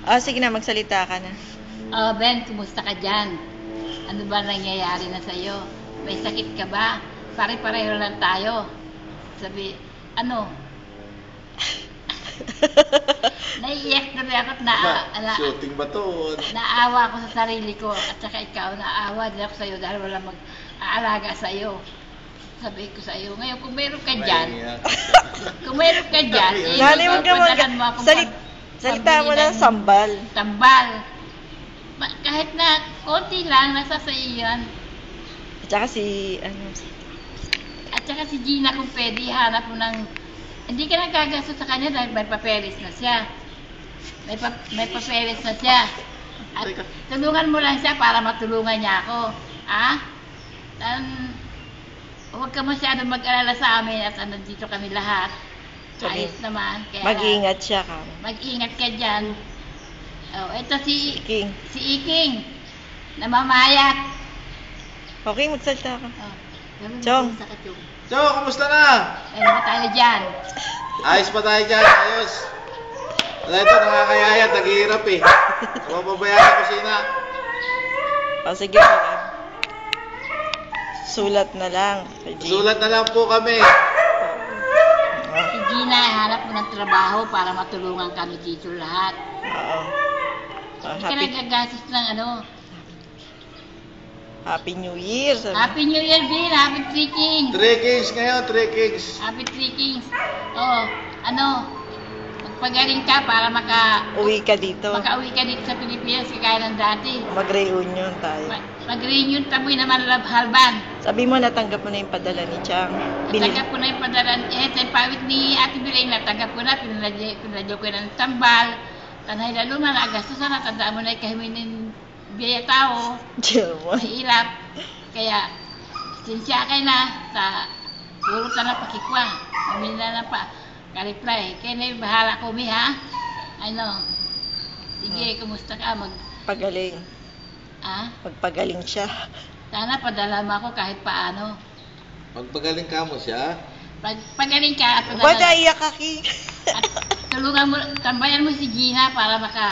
Oh, sige na, magsalita ka na. Oh, Ben, kumusta ka dyan? Ano ba nangyayari na sa'yo? May sakit ka ba? Pare-pareho lang tayo. Sabi, ano? Naiiyak na rin ako at Shooting ba to? naawa ako sa sarili ko at saka ikaw, naawa din ako sa'yo dahil wala mag-aalaga sa'yo. Sabi ko sa'yo, ngayon kung meron ka dyan, Nanay, huwag ka papadalhan mo akong salita mo ng sambal. tambal. Kahit na konti lang, nasa sa iyo yan. At saka At saka si Gina, kung pwede, hanap mo ng... Hindi ka nagagastos sa kanya dahil may papeles na siya. May papeles na siya. At tulungan mo lang siya para matulungan niya ako. Huwag ka masyadong mag-alala sa amin at nandito kami lahat. Ayos naman. Mag-iingat siya ka. Mag-ingat ka dyan. Oh, ito si Iking. Si Iking. Namamayat. Okay, magsalita ka. Oh, Chong. Chong, kumusta na? Ano ba tayo dyan? Ayos pa tayo dyan, ayos. Wala ito, nakakayayat, naghihirap eh. Mababayaan sa kusina. O, sige pa. Sulat na lang. Sulat na lang po kami. Si Gina, hanap mo ng trabaho para matulungan kami dito lahat. Oo. Hindi ka nagagastos ng ano. Happy New Year. Happy New Year, Bill. Happy Three Kings. 3 Kings ngayon, 3 Kings. Happy Three Kings. Oh, ano, magpagaling ka para Uwi ka dito. makauwi ka dito sa Pilipinas kagaya ng dati. Mag-reunion tayo. Mag-reunion tamoy naman halban. Sabi mo, natanggap mo na yung padala ni Chang. Natanggap ko na yung padaran. Sa pawit ni Ate Bilain, natanggap ko na. Pinadyo ko na ng tambal. Tanay lalo man, agastos na. Natandaan mo na yung kahiminin biyaya tao. German. Mahirap. Kaya, sinsya kay na sa puro na pakikwa. Mamila na pa. Ka-reply. Kaya na yung bahala ko, mi ha? Ano? Sige, kumusta ka? Pagaling. Magpagaling siya. Sana padala mo ako kahit paano. Magpagaling ka mo siya. Pagaling ka at Ba't naiyak ka, King? tulungan mo, tambayan mo si Gina para